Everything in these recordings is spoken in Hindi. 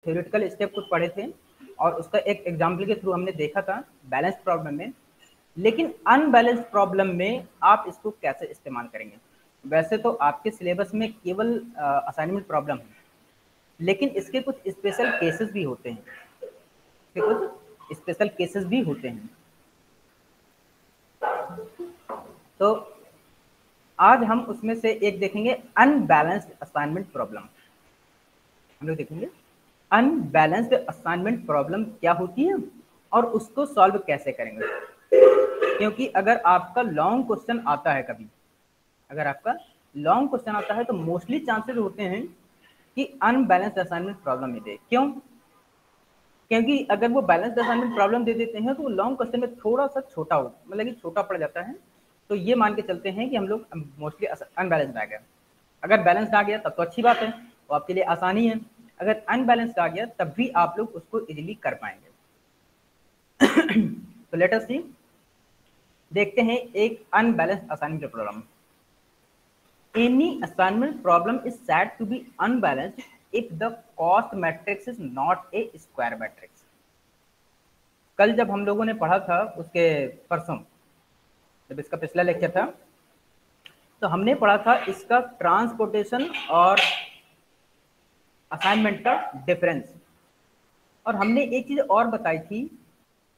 थ्योरेटिकल स्टेप कुछ पढ़े थे और उसका एक एग्जाम्पल के थ्रू हमने देखा था बैलेंस प्रॉब्लम में। लेकिन अनबैलेंस प्रॉब्लम में आप इसको कैसे इस्तेमाल करेंगे? वैसे तो आपके सिलेबस में केवल असाइनमेंट प्रॉब्लम है, लेकिन इसके कुछ स्पेशल केसेस भी होते हैं, इसके कुछ स्पेशल केसेस भी होते हैं। तो आज हम उसमें से एक देखेंगे, अनबैलेंस्ड असाइनमेंट प्रॉब्लम। हम लोग देखेंगे अनबैलेंस्ड असाइनमेंट प्रॉब्लम क्या होती है और उसको सॉल्व कैसे करेंगे। क्योंकि अगर आपका लॉन्ग क्वेश्चन आता है कभी, अगर आपका लॉन्ग क्वेश्चन आता है तो मोस्टली चांसेस होते हैं कि अनबैलेंस्ड असाइनमेंट प्रॉब्लम ही दे। क्यों? क्योंकि अगर वो बैलेंस्ड असाइनमेंट प्रॉब्लम दे देते हैं तो वो लॉन्ग क्वेश्चन में थोड़ा सा छोटा हो, मतलब कि छोटा पड़ जाता है। तो ये मान के चलते हैं कि हम लोग मोस्टली अनबैलेंस्ड आ गया। अगर बैलेंस्ड आ गया तब तो अच्छी बात है, वो आपके लिए आसानी है। अगर अनबैलेंस्ड आ गया तब भी आप लोग उसको इजीली कर पाएंगे। तो लेट अस सी, देखते हैं एक unbalanced assignment problem. Any assignment problem is said to be unbalanced if the cost matrix is not a square matrix. कल जब हम लोगों ने पढ़ा था, उसके परसों जब इसका पिछला लेक्चर था, तो हमने पढ़ा था इसका ट्रांसपोर्टेशन और असाइनमेंट का डिफरेंस। और हमने एक चीज और बताई थी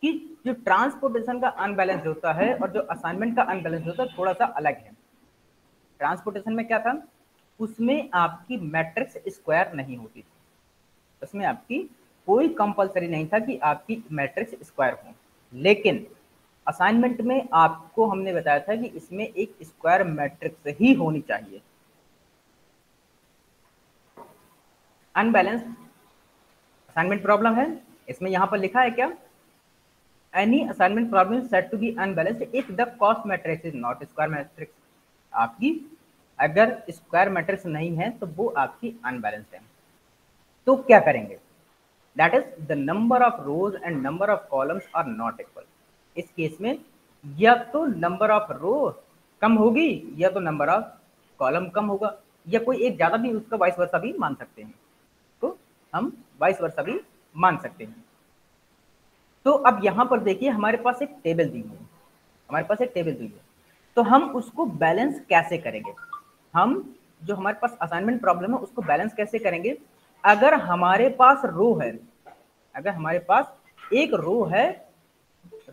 कि जो ट्रांसपोर्टेशन का अनबैलेंस होता है और जो असाइनमेंट का अनबैलेंस होता है थोड़ा सा अलग है। ट्रांसपोर्टेशन में क्या था, उसमें आपकी मैट्रिक्स स्क्वायर नहीं होती थी, उसमें आपकी कोई कंपलसरी नहीं था कि आपकी मैट्रिक्स स्क्वायर हो। लेकिन असाइनमेंट में आपको हमने बताया था कि इसमें एक स्क्वायर मैट्रिक्स ही होनी चाहिए। अनबैलेंस्ड असाइनमेंट प्रॉब्लम है, इसमें यहां पर लिखा है क्या, any assignment problem set to be unbalanced if the cost matrix is not square matrix. आपकी अगर स्क्वायर मैट्रिक्स नहीं है तो वो आपकी अनबैलेंस्ड है। तो क्या करेंगे, that is the number of rows and number of columns are not equal. इस केस में या तो नंबर ऑफ रो कम होगी या तो नंबर ऑफ कॉलम कम होगा, या कोई एक ज्यादा भी, उसका वाइस वर्सा भी मान सकते हैं। तो हम वाइस वर्सा भी मान सकते हैं। तो अब यहां पर देखिए हमारे पास एक टेबल दी हुई है, हमारे पास एक टेबल दी है। तो हम उसको बैलेंस कैसे करेंगे, हम जो हमारे पास असाइनमेंट प्रॉब्लम है उसको बैलेंस कैसे करेंगे। अगर हमारे पास रो है, अगर हमारे पास एक रो है,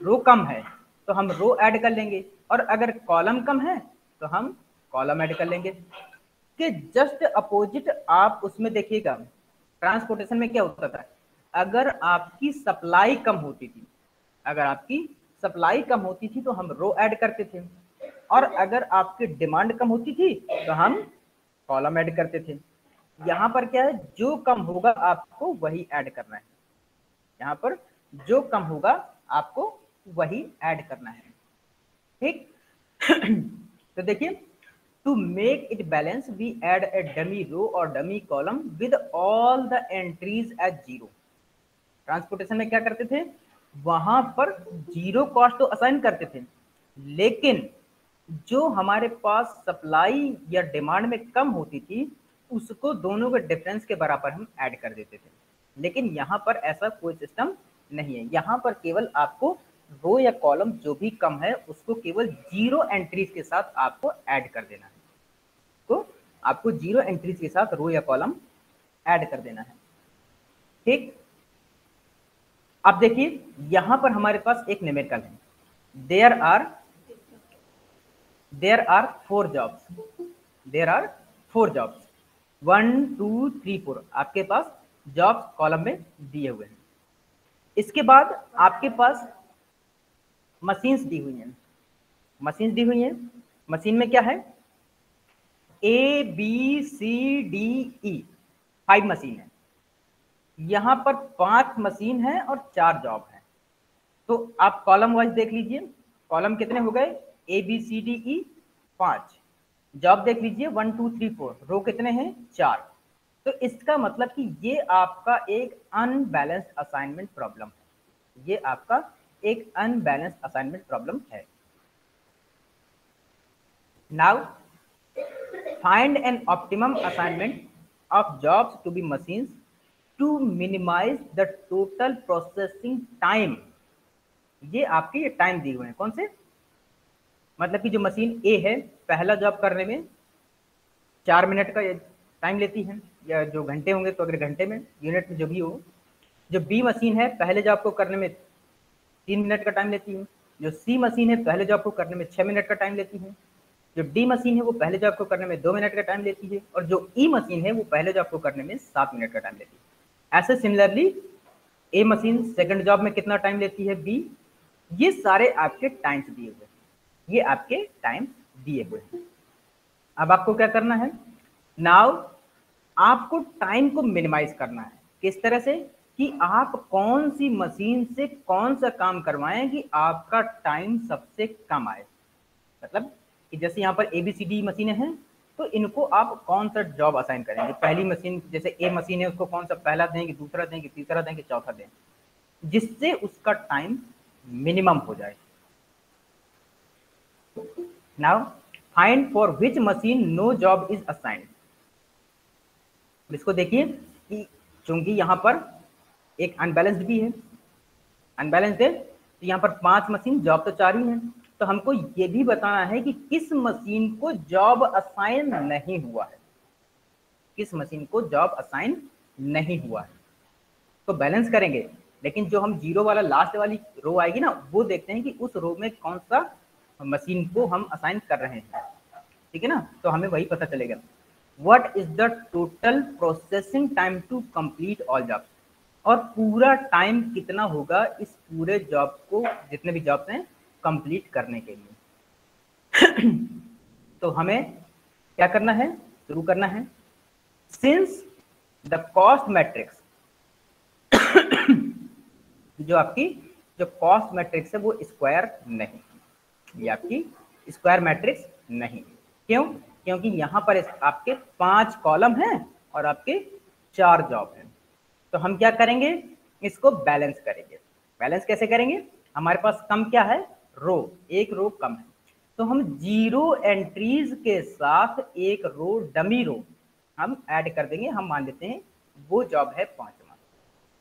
रो कम है तो हम रो ऐड कर लेंगे, और अगर कॉलम कम है तो हम कॉलम ऐड कर लेंगे। कि जस्ट अपोजिट आप उसमें देखिएगा, ट्रांसपोर्टेशन में क्या होता था, अगर आपकी सप्लाई कम होती थी, अगर आपकी सप्लाई कम होती थी तो हम रो ऐड करते थे, और अगर आपकी डिमांड कम होती थी तो हम कॉलम ऐड करते थे। यहां पर क्या है, जो कम होगा आपको वही ऐड करना है, यहां पर जो कम होगा आपको वही ऐड करना है। ठीक। तो देखिए, to make it balance we add a dummy row और dummy column with all the entries as zero. Transportation में क्या करते थे, वहां पर जीरो कॉस्ट तो असाइन करते थे, लेकिन जो हमारे पास सप्लाई या डिमांड में कम होती थी उसको दोनों के डिफरेंस के बराबर हम ऐड कर देते थे। लेकिन यहाँ पर ऐसा कोई सिस्टम नहीं है, यहाँ पर केवल आपको रो या कॉलम जो भी कम है उसको केवल जीरो एंट्रीज के साथ आपको ऐड कर देना है। तो आपको जीरो एंट्रीज के साथ रो या कॉलम ऐड कर देना है। ठीक। अब देखिए यहां पर हमारे पास एक न्यूमेरिकल है, there are 4 jobs, there are 4 jobs, 1 2 3 4 आपके पास जॉब्स कॉलम में दिए हुए हैं। इसके बाद आपके पास मशीन्स दी हुई हैं, मशीन्स दी हुई हैं। मशीन में क्या है, A B C D E 5 machine है, यहां पर 5 मशीन है और 4 जॉब है। तो आप कॉलम वाइज देख लीजिए, कॉलम कितने हो गए, A B C D E 5, job देख लीजिए 1 2 3 4, रो कितने हैं 4। तो इसका मतलब कि ये आपका एक अनबैलेंस्ड असाइनमेंट प्रॉब्लम है, ये आपका एक अनबैलेंस्ड असाइनमेंट प्रॉब्लम है। Now find an optimum assignment of jobs to be machines to minimise the total processing time. ये आपके ये टाइम दिए हुए हैं कौन से, मतलब कि जो मशीन ए है पहला जॉब करने में 4 मिनट का टाइम लेती है, या जो घंटे होंगे तो अगर घंटे में यूनिट में जो भी हो। जो बी मशीन है पहले जॉब को करने में 3 मिनट का टाइम लेती है। जो सी मशीन है पहले जॉब को करने में 6 मिनट का टाइम लेती है। जो डी मशीन है वो पहले जॉब को करने में 2 मिनट का टाइम लेती है। और जो ई मशीन है वो पहले जॉब को करने में 7 मिनट का टाइम लेती है। ऐसे सिमिलरली ए मशीन सेकंड जॉब में कितना टाइम लेती है बी। ये सारे आपके टाइम्स दिए हुए हैं, ये आपके टाइम्स दिए हुए हैं। अब आपको क्या करना है, नाउ आपको टाइम को मिनिमाइज करना है। किस तरह से, कि आप कौन सी मशीन से कौन सा काम करवाएं कि आपका टाइम सबसे कम आए। मतलब कि जैसे यहाँ पर ABCD मशीनें हैं तो इनको आप कौन सा जॉब असाइन करेंगे। पहली मशीन जैसे ए मशीन है उसको कौन सा पहला देंगे, दूसरा देंगे, तीसरा देंगे, चौथा देंगे, जिससे उसका टाइम मिनिमम हो जाए। Now find for which machine no job is assigned. इसको देखिए कि चूंकि यहाँ पर एक अनबैलेंस्ड भी है, अनबैलेंस्ड है तो यहाँ पर 5 मशीन, जॉब तो 4 ही है। तो हमको ये भी बताना है कि किस मशीन को जॉब असाइन नहीं हुआ है, किस मशीन को जॉब असाइन नहीं हुआ है। तो बैलेंस करेंगे, लेकिन जो हम जीरो वाला लास्ट वाली रो आएगी ना वो देखते हैं कि उस रो में कौन सा मशीन को हम असाइन कर रहे हैं, ठीक है ना। तो हमें वही पता चलेगा। What is the total processing time to complete all jobs, और पूरा टाइम कितना होगा इस पूरे जॉब को, जितने भी जॉब्स हैं, कंप्लीट करने के लिए। तो हमें क्या करना है, शुरू करना है। सिंस द कॉस्ट मैट्रिक्स, जो आपकी जो कॉस्ट मैट्रिक्स है वो स्क्वायर नहीं, ये आपकी स्क्वायर मैट्रिक्स नहीं। क्यों, क्योंकि यहाँ पर आपके 5 कॉलम हैं और आपके 4 जॉब हैं। तो हम क्या करेंगे, इसको बैलेंस करेंगे। बैलेंस कैसे करेंगे, हमारे पास कम क्या है, रो, एक रो कम है। तो हम 0 एंट्रीज के साथ एक रो डमी रो हम ऐड कर देंगे। हम मान लेते हैं वो जॉब है 5वां,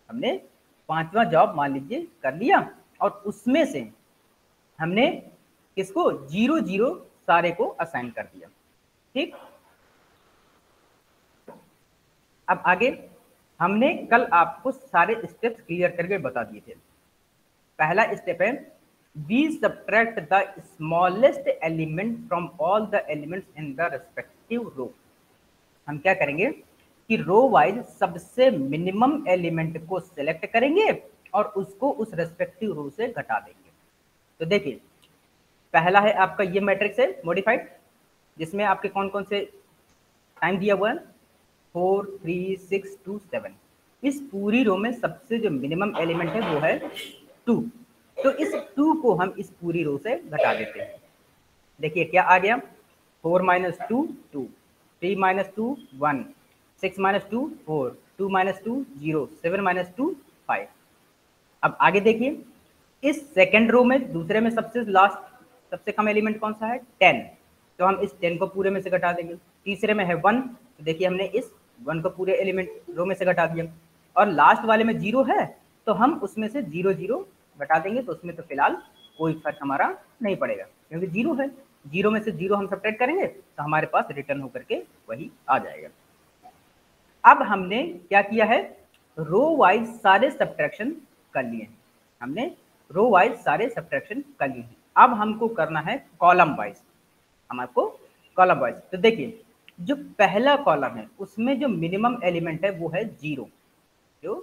हमने 5वां जॉब मान लीजिए कर लिया, और उसमें से हमने किसको 0 0 सारे को असाइन कर दिया, ठीक। अब आगे हमने कल आपको सारे स्टेप्स क्लियर करके बता दिए थे। पहला स्टेप है we subtract the smallest element from all the elements in the respective row. हम क्या करेंगे कि रो वाइज सबसे मिनिमम एलिमेंट को सिलेक्ट करेंगे और उसको उस रेस्पेक्टिव रो से घटा देंगे। तो देखिए पहला है आपका ये मैट्रिक्स है मॉडिफाइड, जिसमें आपके कौन कौन से टाइम दिया हुआ है 4 3 6 2 7। इस पूरी रो में सबसे जो मिनिमम एलिमेंट है वो है 2। तो इस 2 को हम इस पूरी रो से घटा देते हैं। देखिए क्या आ गया, 4 - 2 2, 3 - 2 1, 6 - 2 4, 2 - 2 0, 7 - 2 5। अब आगे देखिए इस सेकेंड रो में दूसरे में सबसे लास्ट सबसे कम एलिमेंट कौन सा है 10। तो हम इस 10 को पूरे में से घटा देंगे। तीसरे में है 1, तो देखिए हमने इस 1 को पूरे एलिमेंट रो में से घटा दिया। और लास्ट वाले में 0 है तो हम उसमें से 0 0 घटा देंगे। तो उसमें तो फिलहाल कोई फर्क हमारा नहीं पड़ेगा क्योंकि 0 है। 0 में से 0 हम सब्ट्रैक्ट करेंगे तो हमारे पास रिटर्न होकर के वही आ जाएगा। अब हमने क्या किया है, रो वाइज सारे सब्ट्रैक्शन कर लिए हैं। हमने रो वाइज सारे सब्ट्रैक्शन कर लिए हैं। अब हमको करना है कॉलम वाइज, हमको कॉलम वाइज। तो देखिए जो पहला कॉलम है उसमें जो मिनिमम एलिमेंट है वो है 0। जो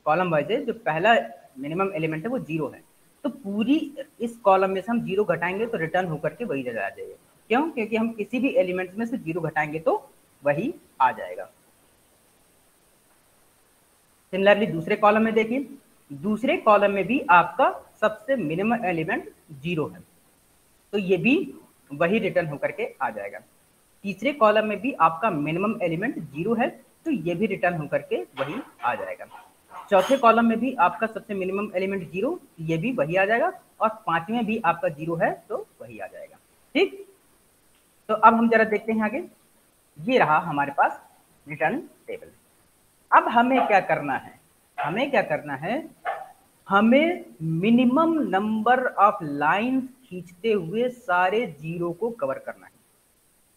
कॉलम वाइज है जो पहला मिनिमम एलिमेंट है वो 0 है। तो पूरी इस कॉलम में से हम 0 घटाएंगे तो रिटर्न होकर के वही जगह आ जाएगा। क्यों, क्योंकि हम किसी भी एलिमेंट में से 0 घटाएंगे तो वही आ जाएगा। सिमिलरली दूसरे कॉलम में देखिए, दूसरे कॉलम में भी आपका सबसे मिनिमम एलिमेंट 0 है तो ये भी वही रिटर्न होकर के आ जाएगा। तीसरे कॉलम में भी आपका मिनिमम एलिमेंट 0 है तो ये भी रिटर्न होकर के वही आ जाएगा। चौथे कॉलम में भी आपका सबसे मिनिमम एलिमेंट 0, ये भी वही आ जाएगा। और 5वें भी आपका 0 है तो वही आ जाएगा, ठीक। तो अब हम जरा देखते हैं आगे। ये रहा हमारे पास रिटर्न टेबल। अब हमें क्या करना है, हमें क्या करना है, हमें मिनिमम नंबर ऑफ लाइंस खींचते हुए सारे जीरो को कवर करना है।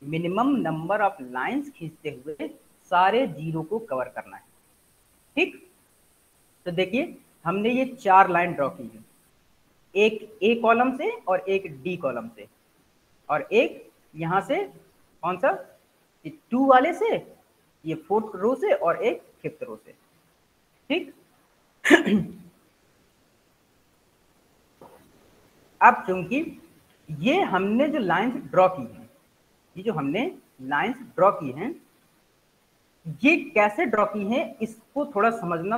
मिनिमम नंबर ऑफ लाइंस खींचते हुए सारे जीरो को कवर करना है। ठीक, तो देखिए हमने ये 4 लाइन ड्रॉ की है, एक ए कॉलम से और एक डी कॉलम से, और एक यहां से कौन सा, 2 वाले से, ये 4th रो से, और एक 5th रो से। ठीक अब चूंकि ये हमने जो लाइंस ड्रॉ की हैं, ये जो हमने लाइंस ड्रॉ की हैं, ये कैसे ड्रॉ की हैं इसको थोड़ा समझना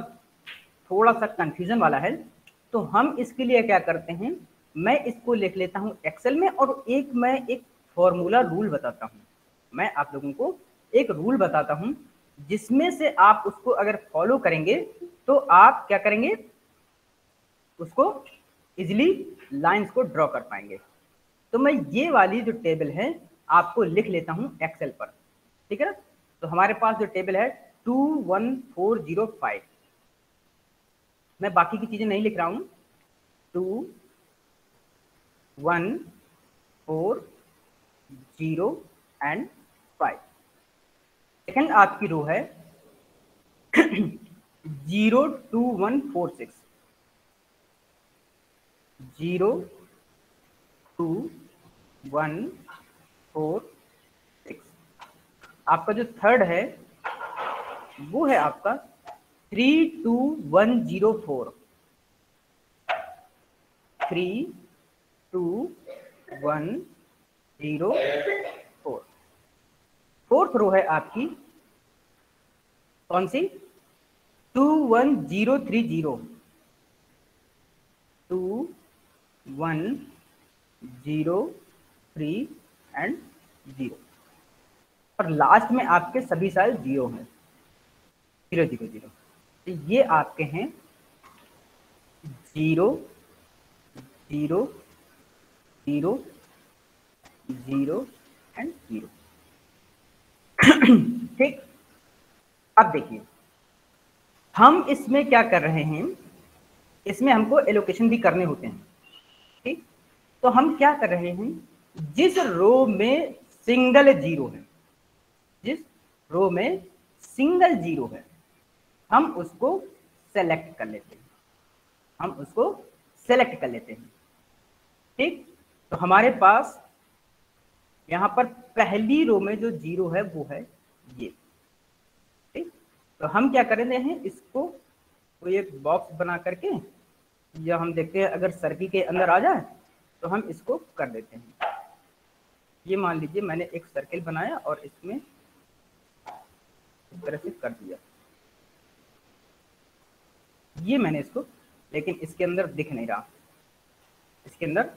थोड़ा सा कंफ्यूजन वाला है। तो हम इसके लिए क्या करते हैं, मैं इसको लिख लेता हूं एक्सेल में, और मैं एक फॉर्मूला रूल बताता हूं। मैं आप लोगों को एक रूल बताता हूं जिसमें से आप उसको अगर फॉलो करेंगे तो आप क्या करेंगे, उसको इजिली लाइंस को ड्रॉ कर पाएंगे। तो मैं ये वाली जो टेबल है आपको लिख लेता हूं एक्सेल पर, ठीक है ना। तो हमारे पास जो टेबल है 21405, मैं बाकी की चीजें नहीं लिख रहा हूं, 2 1 4 0 एंड 5। सेकेंड आपकी रो है 02146, 02146। आपका जो थर्ड है वो है आपका 32104, 32104। फोर्थ रो है आपकी कौन सी, 21030, 21030 एंड 0, और लास्ट में आपके सभी सारे 0 हैं, 000। तो ये आपके हैं 0 0 0 0 एंड 0। ठीक, अब देखिए हम इसमें क्या कर रहे हैं, इसमें हमको एलोकेशन भी करने होते हैं। ठीक, तो हम क्या कर रहे हैं, जिस रो में सिंगल जीरो है, जिस रो में सिंगल जीरो है, हम उसको सेलेक्ट कर लेते हैं, हम उसको सेलेक्ट कर लेते हैं। ठीक, तो हमारे पास यहां पर पहली रो में जो जीरो है वो है ये। ठीक, तो हम क्या कर रहे हैं, इसको कोई एक बॉक्स बना करके, या हम देखते हैं अगर सर्किल के अंदर आ जाए तो हम इसको कर देते हैं। ये मान लीजिए मैंने एक सर्किल बनाया और इसमें इस तरह से कर दिया, ये मैंने इसको, लेकिन इसके अंदर दिख नहीं रहा, इसके अंदर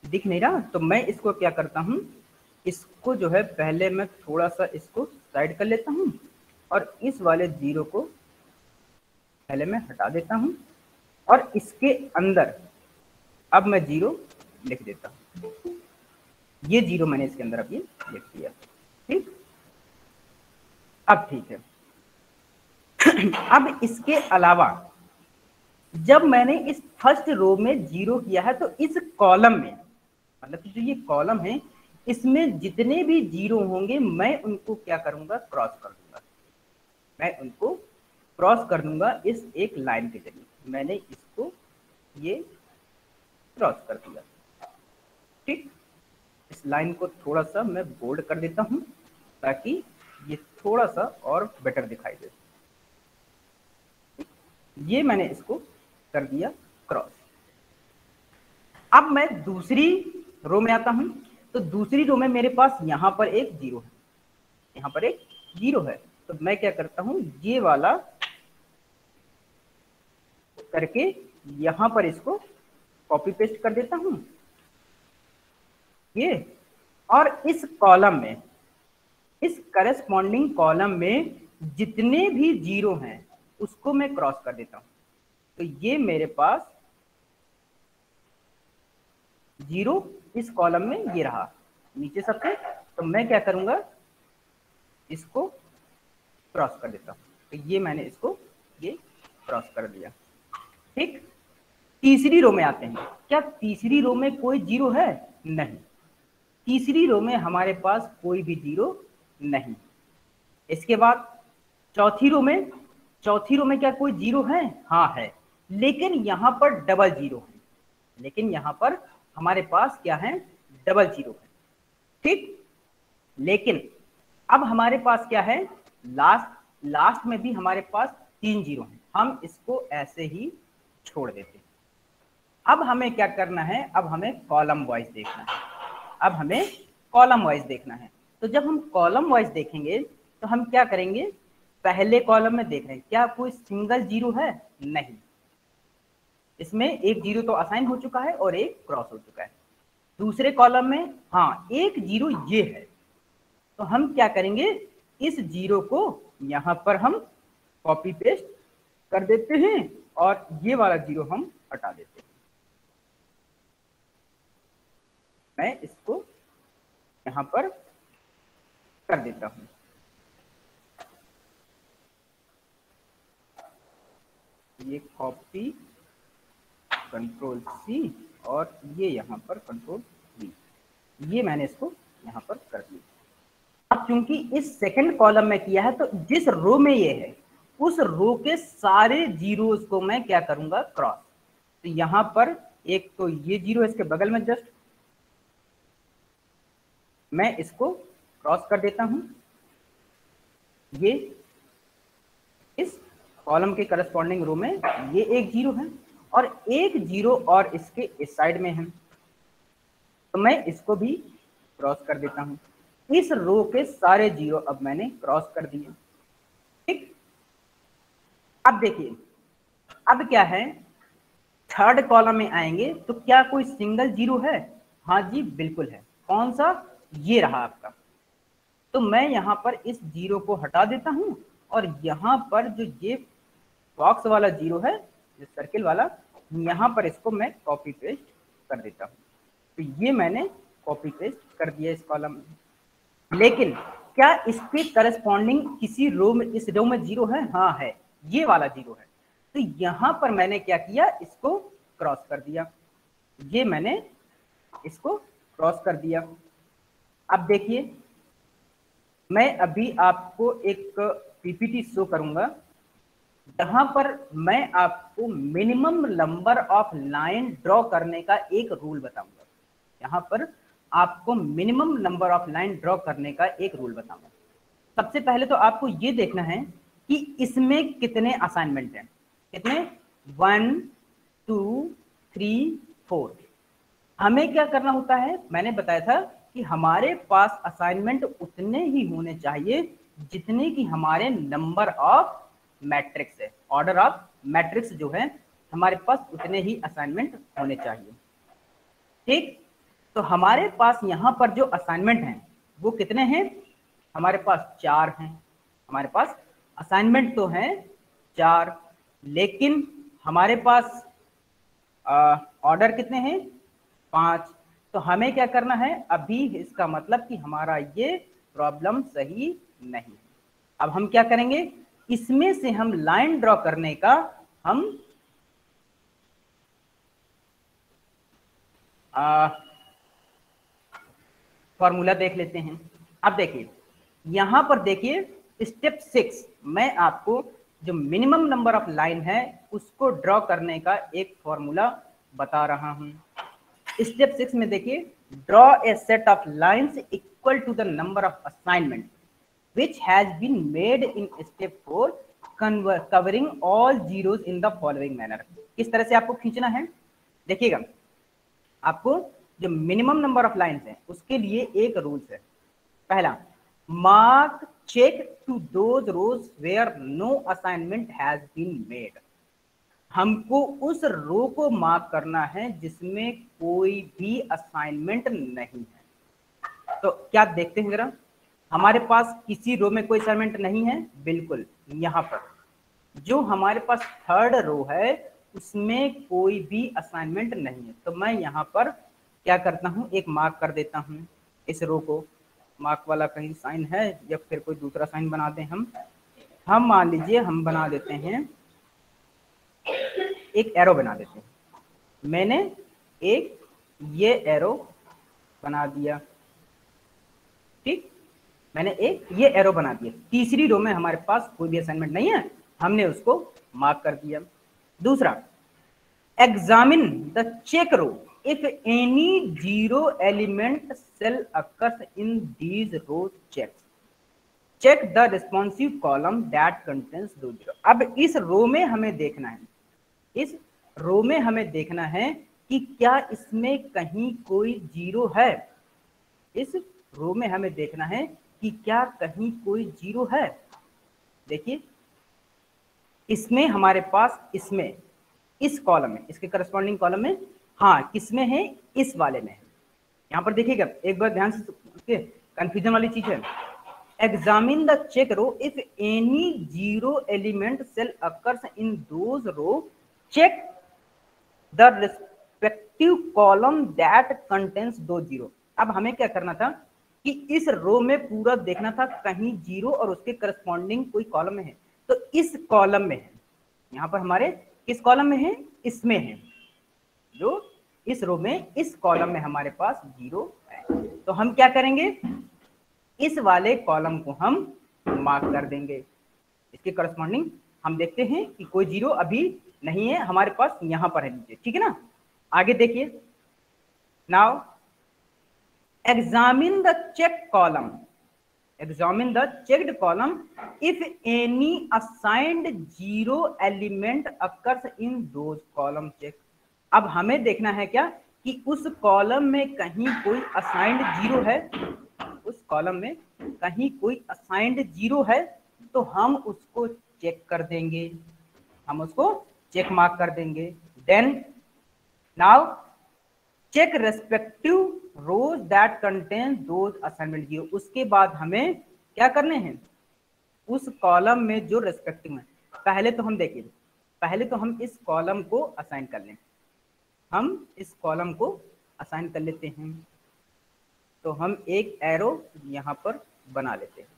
दिख नहीं रहा। तो मैं इसको क्या करता हूं, इसको जो है पहले मैं थोड़ा सा इसको साइड कर लेता हूं, और इस वाले जीरो को पहले मैं हटा देता हूं, और इसके अंदर अब मैं जीरो लिख देता हूं। ये जीरो मैंने इसके अंदर अभी लिख दिया। ठीक, अब ठीक है। अब इसके अलावा जब मैंने इस फर्स्ट रो में जीरो किया है, तो इस कॉलम में, मतलब जो ये कॉलम है, इसमें जितने भी जीरो होंगे मैं उनको क्या करूंगा, क्रॉस कर दूंगा। मैं उनको क्रॉस कर दूंगा इस एक लाइन के जरिए। मैंने इसको ये क्रॉस कर दिया। ठीक, इस लाइन को थोड़ा सा मैं बोल्ड कर देता हूं ताकि ये थोड़ा सा और बेटर दिखाई दे। ये मैंने इसको कर दिया क्रॉस। अब मैं दूसरी रो में आता हूं, तो दूसरी रो में मेरे पास यहां पर एक जीरो है, यहां पर एक जीरो है। तो मैं क्या करता हूं, ये वाला करके यहां पर इसको कॉपी पेस्ट कर देता हूं ये, और इस कॉलम में, इस करस्पॉन्डिंग कॉलम में जितने भी जीरो हैं उसको मैं क्रॉस कर देता हूं। तो ये मेरे पास जीरो इस कॉलम में ये रहा नीचे सबसे। तो मैं क्या करूंगा, इसको क्रॉस कर देता हूं। तो ये मैंने इसको ये क्रॉस कर दिया। ठीक, तीसरी रो में आते हैं। क्या तीसरी रो में कोई जीरो है? नहीं, तीसरी रो में हमारे पास कोई भी जीरो नहीं। इसके बाद चौथी रो में, चौथी रो में क्या कोई जीरो है? हाँ है, लेकिन यहां पर डबल जीरो है, लेकिन यहां पर हमारे पास क्या है? डबल जीरो है। ठीक, लेकिन अब हमारे पास क्या है? लास्ट में भी हमारे पास 3 जीरो है, हम इसको ऐसे ही छोड़ देते हैं। अब हमें क्या करना है? अब हमें कॉलम वाइज देखना है, अब हमें कॉलम वाइज देखना है। तो जब हम कॉलम वाइज देखेंगे तो हम क्या करेंगे? पहले कॉलम में देख रहे हैं क्या कोई सिंगल जीरो है? नहीं, इसमें एक जीरो तो असाइन हो चुका है और एक क्रॉस हो चुका है। दूसरे कॉलम में हाँ एक जीरो ये है, तो हम क्या करेंगे? इस जीरो को यहां पर हम कॉपी पेस्ट कर देते हैं और ये वाला जीरो हम हटा देते हैं। मैं इसको यहां पर कर देता हूं। ये कॉपी कंट्रोल सी और ये यहां पर कंट्रोल वी, ये मैंने इसको यहां पर कर दिया। अब क्योंकि इस सेकंड कॉलम में किया है तो जिस रो में ये है उस रो के सारे जीरोस को मैं क्या करूंगा? क्रॉस। तो यहां पर एक तो ये जीरो इसके बगल में जस्ट मैं इसको क्रॉस कर देता हूं। ये इस कॉलम के करस्पॉन्डिंग रो में ये एक जीरो है और एक जीरो और इसके इस साइड में है, तो मैं इसको भी क्रॉस कर देता हूं। इस रो के सारे जीरो अब मैंने क्रॉस कर दिए। ठीक, अब देखिए अब क्या है? थर्ड कॉलम में आएंगे तो क्या कोई सिंगल जीरो है? हाँ जी बिल्कुल है। कौन सा? ये रहा आपका। तो मैं यहां पर इस जीरो को हटा देता हूं और यहां पर जो ये बॉक्स वाला जीरो है, जो सर्किल वाला, यहां पर इसको मैं कॉपी पेस्ट कर देता हूं। तो ये मैंने कॉपी पेस्ट कर दिया इस कॉलम में। लेकिन क्या इसके करस्पॉन्डिंग किसी रो में, इस रो में जीरो है? हाँ है, ये वाला जीरो है। तो यहां पर मैंने क्या किया? इसको क्रॉस कर दिया। ये मैंने इसको क्रॉस कर दिया। अब देखिए मैं अभी आपको एक पीपीटी शो करूंगा जहां पर मैं आपको minimum number of line draw करने का एक रूल बताऊंगा। यहाँ पर आपको minimum number of line draw करने का एक रूल बताऊंगा। सबसे पहले तो आपको ये देखना है कि इसमें कितने असाइनमेंट हैं। कितने? 1 2 3 4। हमें क्या करना होता है? मैंने बताया था कि हमारे पास असाइनमेंट उतने ही होने चाहिए जितने की हमारे नंबर ऑफ मैट्रिक्स है। ऑर्डर ऑफ मैट्रिक्स जो है हमारे पास उतने ही असाइनमेंट होने चाहिए। ठीक, तो हमारे पास यहाँ पर जो असाइनमेंट हैं वो कितने हैं? हमारे पास 4 हैं। हमारे पास असाइनमेंट तो हैं 4, लेकिन हमारे पास ऑर्डर कितने हैं? 5। तो हमें क्या करना है? अभी इसका मतलब कि हमारा ये प्रॉब्लम सही नहीं। अब हम क्या करेंगे? इसमें से हम लाइन ड्रॉ करने का हम फॉर्मूला देख लेते हैं। अब देखिए यहां पर देखिए स्टेप 6 मैं आपको जो मिनिमम नंबर ऑफ लाइन है उसको ड्रॉ करने का एक फॉर्मूला बता रहा हूं। स्टेप 6 में देखिए, draw a set of lines equal to the number of assignment which has been made in step 4 covering all zeros in the following manner। किस तरह से आपको खींचना है देखिएगा। आपको जो मिनिमम नंबर ऑफ लाइंस है उसके लिए एक रूल्स है। पहला, mark check to those rows where no assignment has been made. हमको उस रो को मार्क करना है जिसमें कोई भी असाइनमेंट नहीं है। तो क्या देखते हैं जरा, हमारे पास किसी रो में कोई असाइनमेंट नहीं है? बिल्कुल, यहाँ पर जो हमारे पास थर्ड रो है उसमें कोई भी असाइनमेंट नहीं है। तो मैं यहाँ पर क्या करता हूँ? एक मार्क कर देता हूँ इस रो को। मार्क वाला कहीं साइन है या फिर कोई दूसरा साइन बना दें हम। हम मान लीजिए हम बना देते हैं, एक एरो बना देते हैं। मैंने एक ये एरो बना दिया, ठीक, मैंने एक ये एरो बना दिया। तीसरी रो में हमारे पास कोई भी असाइनमेंट नहीं है, हमने उसको मार्क कर दिया। दूसरा, examine the check row if any zero element cell occurs in these row checks, check the responsive column that contains दो जीरो। अब इस रो में हमें देखना है, इस रो में हमें देखना है कि क्या इसमें कहीं कोई जीरो है। इस रो में हमें देखना है कि क्या कहीं कोई जीरो है। देखिए इसमें हमारे पास, इसमें इस कॉलम में, इसके करस्पॉन्डिंग कॉलम में, हाँ किसमें है, इस वाले में है। यहां पर देखिएगा एक बार ध्यान से, कंफ्यूजन वाली चीज है। Examine the check row if any zero element cell occurs in those row, check the respective column that contains दो जीरो। अब हमें क्या करना था कि इस रो में पूरा देखना था कहीं जीरो और उसके करस्पॉन्डिंग कोई कॉलम में है, तो इस कॉलम में है। यहां पर हमारे किस कॉलम में है, इसमें है, जो इस रो में इस कॉलम में हमारे पास जीरो है। तो हम क्या करेंगे, इस वाले कॉलम को हम मार्क कर देंगे, इसके करस्पॉन्डिंग हम देखते हैं कि कोई जीरो अभी नहीं है हमारे पास, यहां पर है नीचे, ठीक है ना। आगे देखिए, now examine the check column, examine the checked column if any assigned zero element occurs in those column check। अब हमें देखना है क्या कि उस कॉलम में कहीं कोई असाइंड जीरो है, उस कॉलम में कहीं कोई असाइंड जीरो है, तो हम उसको चेक कर देंगे, हम उसको चेक मार्क कर देंगे। Then now check respective rows that contain those assignment zero. उसके बाद हमें क्या करने हैं, उस कॉलम में जो रेस्पेक्टिव है, पहले तो हम देखिए, पहले तो हम इस कॉलम को असाइन कर लें, हम इस कॉलम को असाइन कर लेते हैं। तो हम एक एरो यहां पर बना लेते हैं,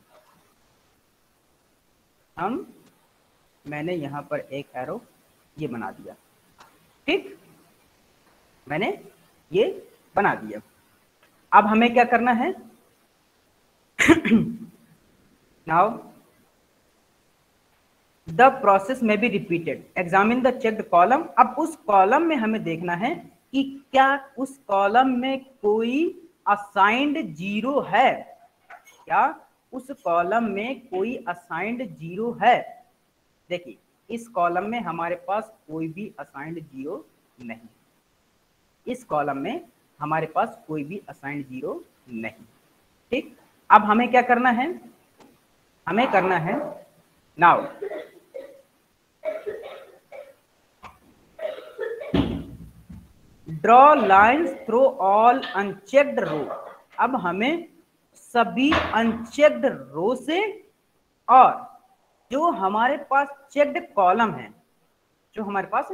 मैंने यहां पर एक एरो ये बना दिया, ठीक, मैंने ये बना दिया। अब हमें क्या करना है, नाउ द प्रोसेस में be repeated, examine the checked column. अब उस कॉलम में हमें देखना है कि क्या उस कॉलम में कोई असाइंड जीरो है, क्या उस कॉलम में कोई असाइंड जीरो है। देखिए इस कॉलम में हमारे पास कोई भी असाइंड जीरो नहीं, इस कॉलम में हमारे पास कोई भी असाइंड जीरो नहीं, ठीक। अब हमें क्या करना है, हमें करना है, now draw lines through all unchecked row. अब हमें सभी अनचेक्ड रो से और जो हमारे पास चेक्ड कॉलम है, जो हमारे पास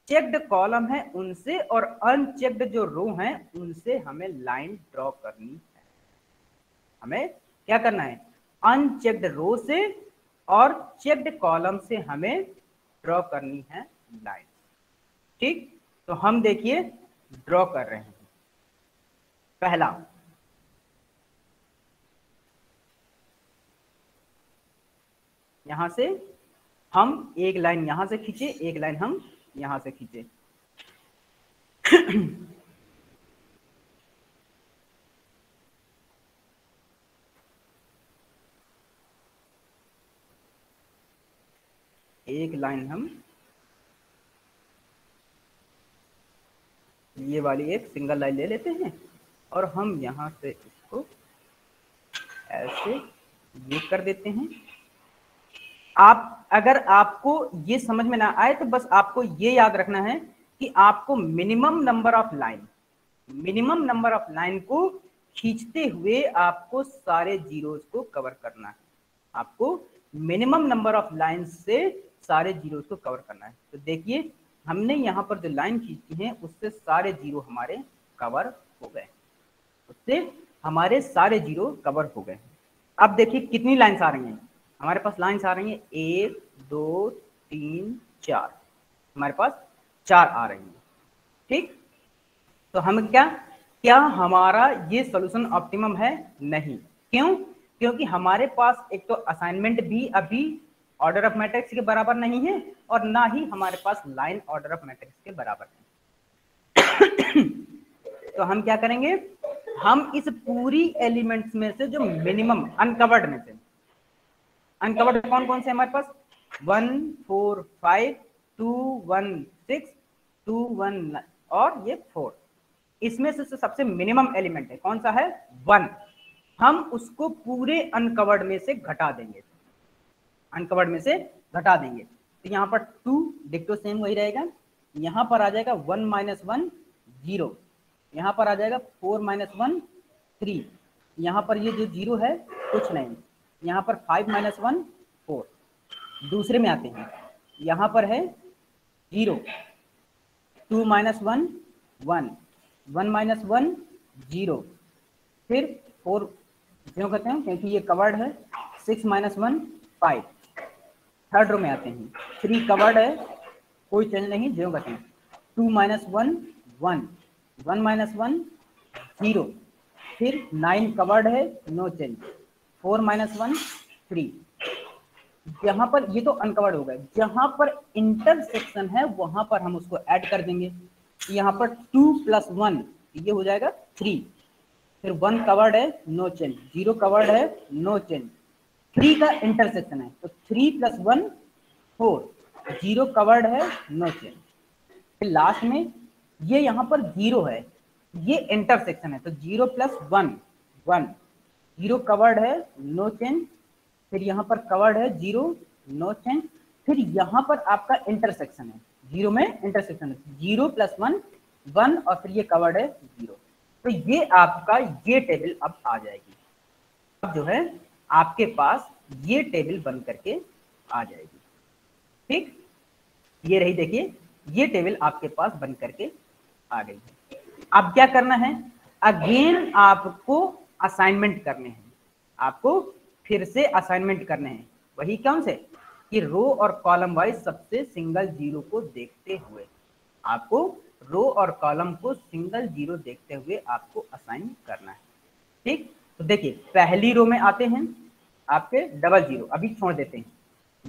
चेक्ड कॉलम है उनसे और अनचेक्ड जो रो हैं उनसे हमें लाइन ड्रॉ करनी है। हमें क्या करना है, अनचेक्ड रो से और चेक्ड कॉलम से हमें ड्रॉ करनी है लाइन, ठीक। तो हम देखिए ड्रॉ कर रहे हैं। पहला, यहां से हम एक लाइन यहां से खींचे, एक लाइन हम यहां से खींचे, एक लाइन हम ये वाली एक सिंगल लाइन ले लेते हैं और हम यहां से इसको ऐसे ये कर देते हैं। आप अगर आपको ये समझ में ना आए तो बस आपको ये याद रखना है कि आपको minimum number of line, minimum number of line को खींचते हुए आपको सारे जीरोस को कवर करना है, आपको मिनिमम नंबर ऑफ लाइन से सारे जीरोस को कवर करना है। तो देखिए हमने यहाँ पर जो लाइन खींची है उससे सारे जीरो हमारे कवर हो गए, उससे हमारे सारे जीरो कवर हो गए। अब देखिए कितनी लाइन्स आ रही हैं, हमारे पास लाइन्स आ रही हैं 1 2 3 4, हमारे पास 4 आ रही हैं। ठीक, तो हम क्या हमारा ये सॉल्यूशन ऑप्टिमम है? नहीं। क्यों? क्योंकि हमारे पास एक तो असाइनमेंट भी अभी ऑर्डर ऑफ मैट्रिक्स के बराबर नहीं है और ना ही हमारे पास लाइन ऑर्डर ऑफ मैट्रिक्स के बराबर है। तो हम क्या करेंगे, हम इस पूरी एलिमेंट्स में से जो मिनिमम अनकवर्ड में से, अनकवर्ड कौन कौन से हमारे पास 1 4 5 2 1 6 2 1 और ये 4, इसमें से सबसे मिनिमम एलिमेंट है कौन सा है 1, हम उसको पूरे अनकवर्ड में से घटा देंगे, अनकवर्ड में से घटा देंगे। तो यहाँ पर 2 डिक्टो सेम वही रहेगा, यहाँ पर आ जाएगा 1 - 1 0, यहाँ पर आ जाएगा 4 - 1 3, यहाँ पर ये जो 0 है कुछ नहीं, यहाँ पर 5 - 1 4। दूसरे में आते हैं, यहाँ पर है 0, 2 - 1 1, 1 - 1 0, फिर 4 क्यों कहते हैं क्योंकि ये कवर्ड है, 6 - 1 5। थर्ड रो में आते हैं, 3 कवर्ड है कोई चेंज नहीं जो कहते हैं, 2 - 1 1, 1 - 1 0, फिर 9 कवर्ड है नो चेंज, 4 - 1 3। यहाँ पर ये तो अनकवर्ड हो गए, जहां पर इंटरसेक्शन है वहां पर हम उसको ऐड कर देंगे। यहाँ पर 2 + 1 ये हो जाएगा 3, फिर 1 कवर्ड है नो चेंज, 0 कवर्ड है नो चेंज, 3 का इंटरसेक्शन है तो 3 + 1 4, 0 कवर्ड है नो चेंज, फिर लास्ट में ये यहाँ पर 0 है, ये इंटरसेक्शन है तो 0 + 1 1, 0 कवर्ड है नो चेंज, फिर यहाँ पर कवर्ड है 0 नो चेंज, फिर यहाँ पर आपका इंटरसेक्शन है, 0 में इंटरसेक्शन है, 0 + 1 1 और फिर ये कवर्ड है 0। तो ये आपका ये टेबल अब आ जाएगी, अब जो है आपके पास ये टेबल बन करके आ जाएगी। ठीक, ये रही, देखिए ये टेबल आपके पास बन करके आ गई है। अब क्या करना है, अगेन आपको असाइनमेंट करने हैं, आपको फिर से असाइनमेंट करने हैं, वही कौन से कि रो और कॉलम वाइज सबसे सिंगल जीरो को देखते हुए, आपको रो और कॉलम को सिंगल जीरो देखते हुए आपको असाइन करना है। ठीक, तो देखिए पहली रो में आते हैं आपके डबल जीरो, अभी छोड़ देते हैं,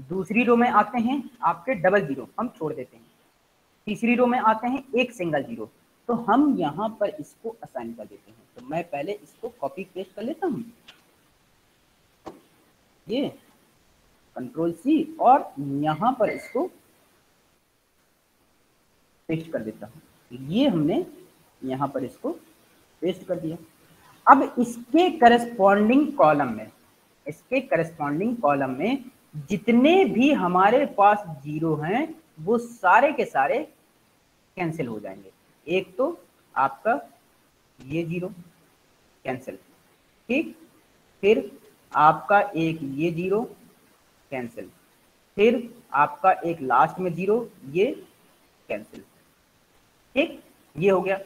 दूसरी रो में आते हैं आपके डबल जीरो, हम छोड़ देते हैं, तीसरी रो में आते हैं एक सिंगल जीरो, तो हम यहाँ पर इसको असाइन कर देते हैं। तो मैं पहले इसको कॉपी पेस्ट कर लेता हूँ, ये Ctrl+C और यहाँ पर इसको पेस्ट कर देता हूँ, ये हमने यहाँ पर इसको पेस्ट कर दिया। अब इसके करस्पॉन्डिंग कॉलम में, इसके करस्पॉन्डिंग कॉलम में जितने भी हमारे पास जीरो हैं वो सारे के सारे कैंसिल हो जाएंगे। एक तो आपका ये जीरो कैंसिल, ठीक, फिर आपका एक ये जीरो कैंसिल, फिर आपका एक लास्ट में जीरो ये कैंसिल। ठीक, ये हो गया।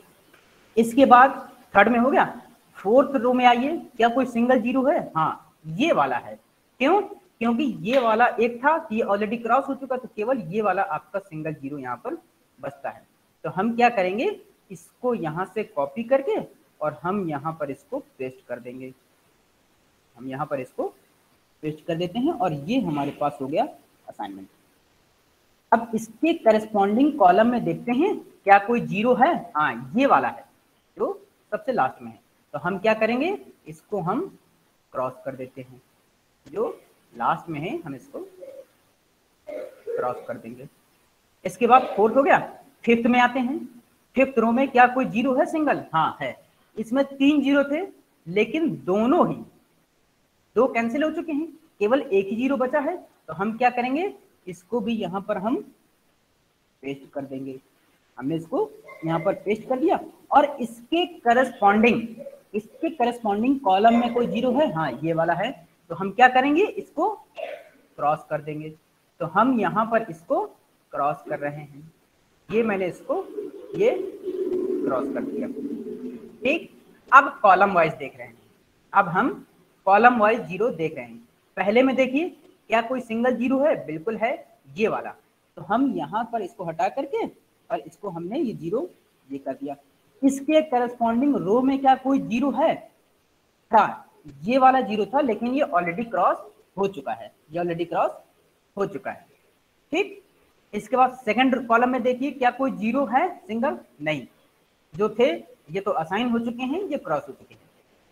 इसके बाद थर्ड में हो गया, फोर्थ रो में आइए, क्या कोई सिंगल जीरो है? हाँ, ये वाला है। क्यों? क्योंकि ये वाला एक था, ये ऑलरेडी क्रॉस हो चुका, तो केवल ये वाला आपका सिंगल जीरो यहाँ पर बचता है। तो हम क्या करेंगे, इसको यहाँ से कॉपी करके और हम यहाँ पर इसको पेस्ट कर देंगे, हम यहाँ पर इसको पेस्ट कर देते हैं और ये हमारे पास हो गया असाइनमेंट। अब इसके करस्पॉन्डिंग कॉलम में देखते हैं क्या कोई जीरो है? हाँ, ये वाला है जो सबसे लास्ट में है। तो हम क्या करेंगे, इसको हम क्रॉस कर देते हैं, जो लास्ट में है हम इसको क्रॉस कर देंगे। इसके बाद फोर्थ हो गया, फिफ्थ में आते हैं। फिफ्थ रो में क्या कोई जीरो है सिंगल? हाँ है। इसमें 3 जीरो थे लेकिन दोनों ही दो कैंसिल हो चुके हैं, केवल एक ही जीरो बचा है। तो हम क्या करेंगे, इसको भी यहाँ पर हम पेस्ट कर देंगे। हमने इसको यहाँ पर पेस्ट कर दिया और इसके करस्पॉन्डिंग कॉलम में कोई जीरो है? हाँ, ये वाला है। तो हम क्या करेंगे, इसको क्रॉस कर देंगे। तो हम यहाँ पर इसको क्रॉस कर रहे हैं, ये मैंने इसको ये क्रॉस कर दिया। ठीक, अब कॉलम वाइज देख रहे हैं, अब हम कॉलम वाइज जीरो देख रहे हैं। पहले में देखिए क्या कोई सिंगल जीरो है? बिल्कुल है, ये वाला। तो हम यहाँ पर इसको हटा करके और इसको हमने ये जीरो ये कर दिया। इसके करस्पॉन्डिंग रो में क्या कोई जीरो है? था, ये वाला जीरो था, लेकिन ये ऑलरेडी क्रॉस हो चुका है, ये ऑलरेडी क्रॉस हो चुका है। ठीक, इसके बाद सेकंड कॉलम में देखिए, क्या कोई जीरो है सिंगल? नहीं, जो थे ये तो असाइन हो चुके हैं, ये क्रॉस हो चुके हैं।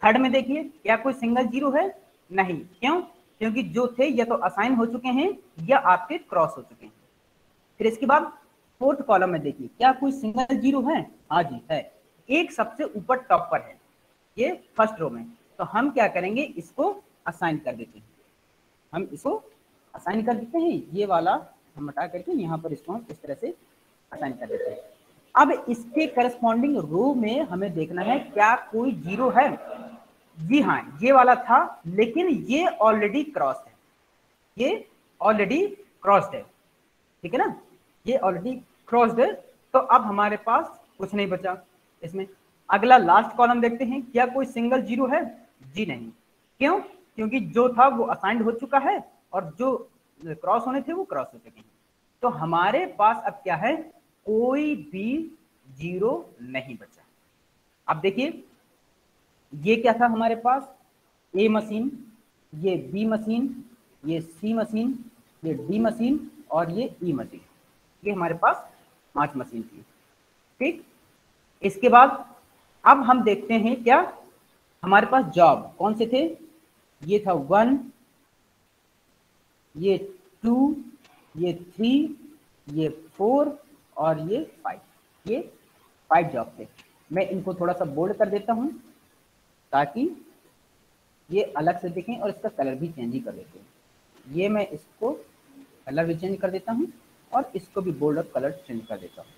थर्ड में देखिए, क्या कोई सिंगल जीरो है? नहीं, क्यों? क्योंकि जो थे ये तो असाइन हो चुके हैं या आपके क्रॉस हो चुके हैं। फिर इसके बाद फोर्थ कॉलम में देखिए, क्या कोई सिंगल जीरो है? हाँ जी है, एक सबसे ऊपर टॉप पर है, ये फर्स्ट रो में। तो हम क्या करेंगे, इसको असाइन कर देते हैं, हम इसको असाइन कर देते हैं, ये वाला हम हटा करके यहाँ पर इसको हम इस तरह से असाइन कर देते हैं। अब इसके करस्पॉन्डिंग रो में हमें देखना है क्या कोई जीरो है। जी हाँ, ये वाला था, लेकिन ये ऑलरेडी क्रॉस है, ये ऑलरेडी क्रॉस्ड है, ठीक है ना, ये ऑलरेडी क्रॉस्ड है। तो अब हमारे पास कुछ नहीं बचा इसमें। अगला लास्ट कॉलम देखते हैं, क्या कोई सिंगल जीरो है? जी नहीं, क्यों? क्योंकि जो था वो असाइंड हो चुका है और जो क्रॉस होने थे वो क्रॉस हो चुके हैं। तो हमारे पास अब क्या है, कोई भी जीरो नहीं बचा। अब देखिए, ये क्या था हमारे पास, ए मशीन, ये बी मशीन, ये सी मशीन, ये डी मशीन और ये ई मशीन, ये हमारे पास 5 मशीन थी। ठीक, इसके बाद अब हम देखते हैं क्या हमारे पास जॉब कौन से थे। ये था 1, ये 2, ये 3, ये 4 और ये 5, ये 5 जॉब थे। मैं इनको थोड़ा सा बोल्ड कर देता हूं ताकि ये अलग से दिखें और इसका कलर भी चेंज ही कर देते हैं। ये मैं इसको कलर भी चेंज कर देता हूं और इसको भी बोल्ड और कलर चेंज कर देता हूं।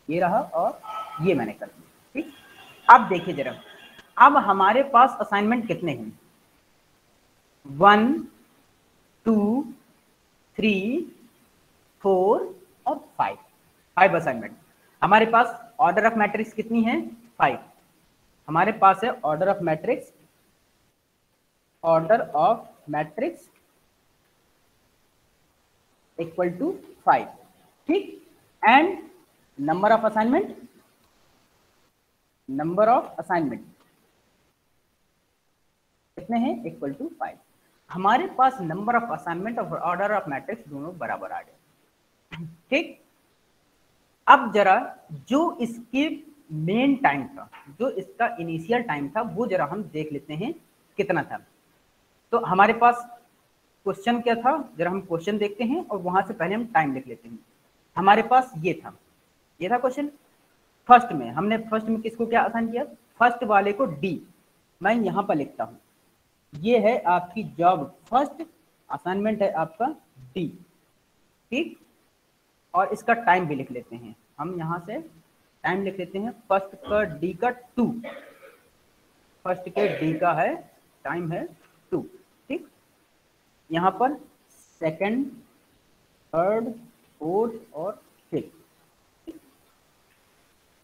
ये रहा और ये मैंने कर दिया। ठीक, अब देखिए जरा, अब हमारे पास असाइनमेंट कितने हैं, 1, 2, 3, 4 और 5 असाइनमेंट। हमारे पास ऑर्डर ऑफ मैट्रिक्स कितनी है, 5। हमारे पास है order of matrix, order of matrix equal to 5। ठीक, and number of assignment, number of assignment कितने हैं, इक्वल टू 5। हमारे पास नंबर ऑफ असाइनमेंट और ऑर्डर ऑफ मैट्रिक्स दोनों बराबर आ गए। ठीक, अब जरा जो इसके मेन टाइम था, जो इसका इनिशियल टाइम था, वो जरा हम देख लेते हैं कितना था। तो हमारे पास क्वेश्चन क्या था, जरा हम क्वेश्चन देखते हैं और वहां से पहले हम टाइम लिख लेते हैं। हमारे पास ये था क्वेश्चन। फर्स्ट में किसको क्या असाइन किया, फर्स्ट वाले को डी, मैं यहां पर लिखता हूं, ये है आपकी जॉब फर्स्ट, असाइनमेंट है आपका डी। ठीक, और इसका टाइम भी लिख लेते हैं, हम यहां से टाइम लिख लेते हैं, फर्स्ट का डी का 2, फर्स्ट के डी का है टाइम है 2। ठीक, यहां पर सेकंड, थर्ड, फोर्थ और फिफ्थ।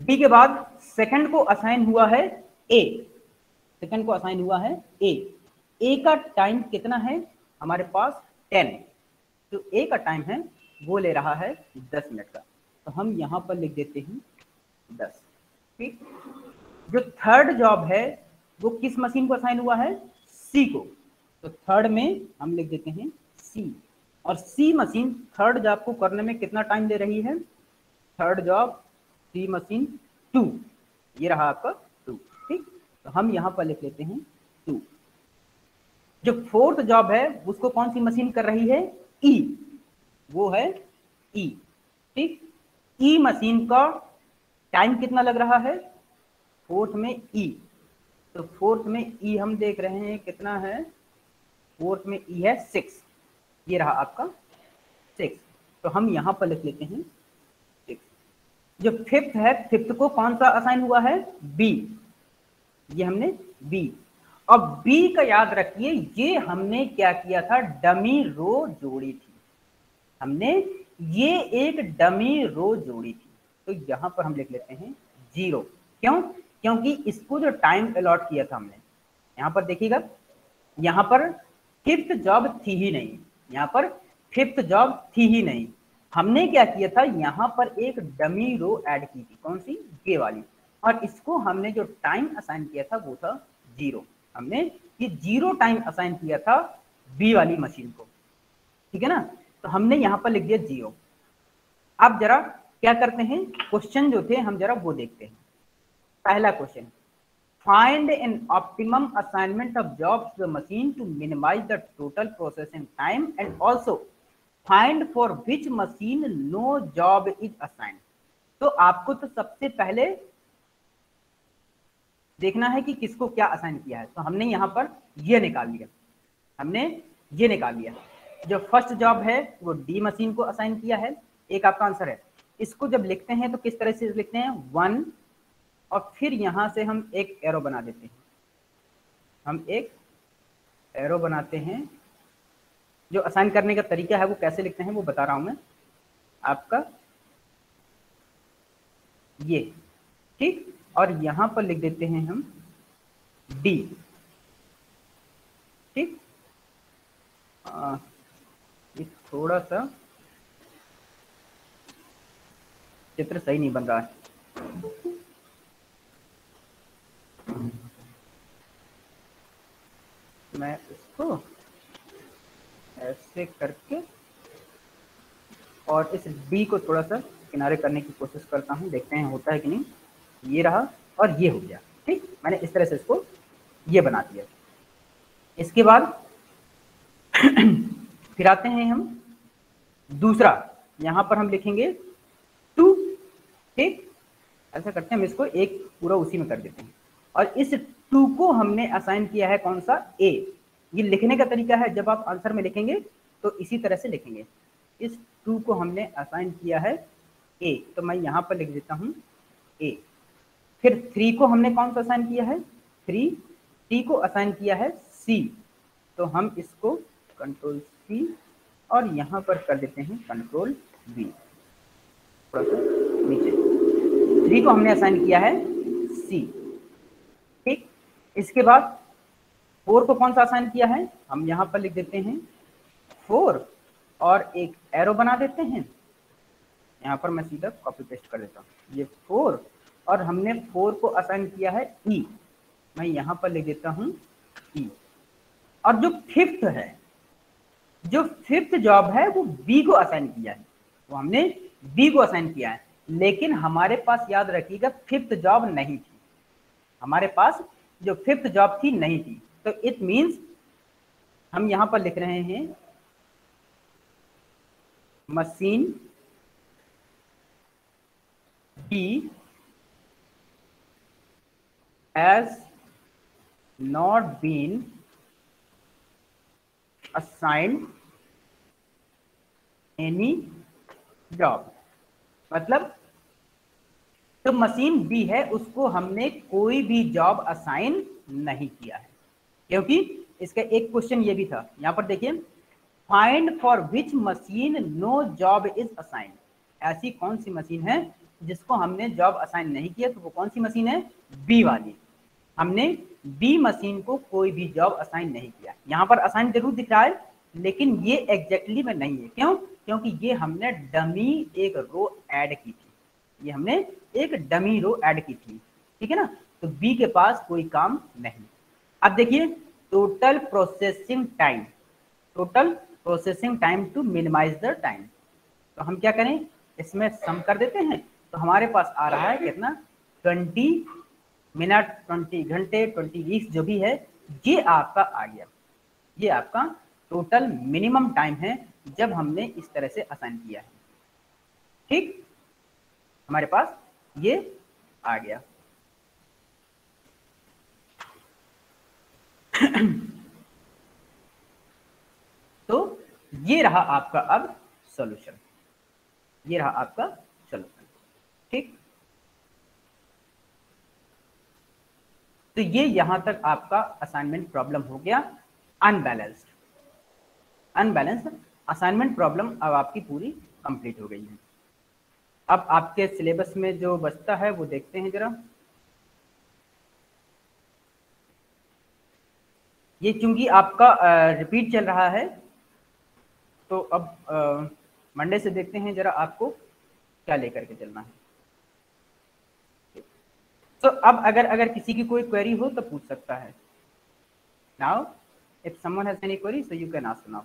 डी के बाद सेकंड को असाइन हुआ है ए, सेकंड को असाइन हुआ है ए का टाइम कितना है हमारे पास 10, तो ए का टाइम है वो ले रहा है 10 मिनट का, तो हम यहां पर लिख देते हैं 10। ठीक, जो थर्ड जॉब है वो किस मशीन को असाइन हुआ है, सी को, तो थर्ड में हम लिख देते हैं सी, और सी मशीन थर्ड जॉब को करने में कितना टाइम ले रही है, थर्ड जॉब सी मशीन 2, ये रहा आपका 2। ठीक, तो हम यहां पर लिख लेते हैं 2। जो फोर्थ जॉब है उसको कौन सी मशीन कर रही है, ई, वो है ई। ठीक, ई मशीन का टाइम कितना लग रहा है फोर्थ में ई, तो फोर्थ में ई हम देख रहे हैं कितना है, फोर्थ में ई है 6, ये रहा आपका 6, तो हम यहां पर लिख लेते हैं 6। जो फिफ्थ है, फिफ्थ को कौन सा असाइन हुआ है, बी, ये हमने बी, और बी का याद रखिए ये हमने क्या किया था, डमी रो जोड़ी थी, हमने ये एक डमी रो जोड़ी थी, तो यहां पर हम लिख लेते हैं 0। क्यों, क्योंकि इसको जो टाइम अलॉट किया था हमने, यहां पर देखिएगा, यहां पर फिफ्थ जॉब थी ही नहीं, यहाँ पर फिफ्थ जॉब थी ही नहीं। हमने क्या किया था, यहाँ पर एक डमी रो ऐड की थी, कौन सी, ये वाली, और इसको हमने जो टाइम असाइन किया था वो था 0। हमने ये 0 टाइम असाइन किया था बी वाली मशीन को, ठीक है ना। तो हमने यहाँ पर लिख दिया 0। अब जरा क्या करते हैं, क्वेश्चन जो थे हम जरा वो देखते हैं। पहला question, find an optimum assignment of jobs to the machine to minimize the total processing time and also find for which machine no job is assigned। तो आपको तो सबसे पहले देखना है कि किसको क्या असाइन किया है। तो हमने यहाँ पर ये निकाल लिया, हमने ये निकाल लिया, जो फर्स्ट जॉब है वो डी मशीन को असाइन किया है, एक आपका आंसर है। इसको जब लिखते हैं तो किस तरह से लिखते हैं, 1 और फिर यहां से हम एक एरो बना देते हैं, हम एक एरो बनाते हैं। जो असाइन करने का तरीका है वो कैसे लिखते हैं वो बता रहा हूं मैं आपका, ये ठीक। और यहां पर लिख देते हैं हम डी, ठीक। ये थोड़ा सा चित्र सही नहीं बन रहा है, मैं इसको ऐसे करके और इस डी को थोड़ा सा किनारे करने की कोशिश करता हूँ, देखते हैं होता है कि नहीं। ये रहा और ये हो गया, ठीक। मैंने इस तरह से इसको ये बना दिया। इसके बाद फिर आते हैं हम दूसरा, यहां पर हम लिखेंगे 2, ठीक। ऐसा करते हैं, हम इसको एक पूरा उसी में कर देते हैं। और इस 2 को हमने असाइन किया है कौन सा, ए। ये लिखने का तरीका है, जब आप आंसर में लिखेंगे तो इसी तरह से लिखेंगे। इस 2 को हमने असाइन किया है ए, तो मैं यहाँ पर लिख देता हूँ ए। फिर 3 को हमने कौन सा असाइन किया है, 3 को असाइन किया है सी, तो हम इसको कंट्रोल सी और यहाँ पर कर देते हैं कंट्रोल बी, थोड़ा सा नीचे। 3 को हमने असाइन किया है सी, ठीक। इसके बाद 4 को कौन सा असाइन किया है, हम यहाँ पर लिख देते हैं 4 और एक एरो बना देते हैं। यहाँ पर मैं सीधा कॉपी पेस्ट कर देता हूँ, ये 4 और हमने 4 को असाइन किया है ई, मैं यहाँ पर लिख देता हूँ ई। और जो फिफ्थ है, जो फिफ्थ जॉब है वो बी को असाइन किया है, वो हमने बी को असाइन किया है। लेकिन हमारे पास याद रखिएगा फिफ्थ जॉब नहीं थी, हमारे पास जो फिफ्थ जॉब थी नहीं थी। तो इट मींस हम यहां पर लिख रहे हैं machine B has not been assigned any job. मतलब तो मशीन बी है उसको हमने कोई भी जॉब असाइन नहीं किया है, क्योंकि इसका एक क्वेश्चन ये भी था, यहां पर देखिए, find for which machine no job is assign. ऐसी कौन सी मशीन है जिसको हमने जॉब असाइन नहीं किया, तो वो कौन सी मशीन है, बी वाली। हमने बी मशीन को कोई भी जॉब असाइन नहीं किया। यहाँ पर असाइन जरूर दिख रहा है लेकिन ये एग्जैक्टली में नहीं है, क्यों, क्योंकि ये हमने डमी एक रो ऐड की थी, ये हमने एक डमी रो ऐड की थी, ठीक है ना। तो बी के पास कोई काम नहीं। अब देखिए total processing time, total processing time to minimise the time. तो हम क्या करें, इसमें सम कर देते हैं। तो हमारे पास आ रहा है कितना, 20 मिनट, 20 घंटे, 20 वीक्स जो भी है, ये आपका आ गया। ये आपका टोटल मिनिमम टाइम है जब हमने इस तरह से असाइन किया है, ठीक। हमारे पास ये आ गया। तो ये रहा आपका अब सॉल्यूशन, ये रहा आपका सॉल्यूशन, ठीक। तो ये यहां तक आपका असाइनमेंट प्रॉब्लम हो गया अनबैलेंस्ड। अनबैलेंस्ड असाइनमेंट प्रॉब्लम अब आपकी पूरी कंप्लीट हो गई है। अब आपके सिलेबस में जो बचता है वो देखते हैं जरा। ये चूंकि आपका रिपीट चल रहा है, तो अब मंडे से देखते हैं जरा आपको क्या लेकर के चलना है। तो अब अगर किसी की कोई क्वेरी हो तो पूछ सकता है। Now if someone has any query so you can ask now.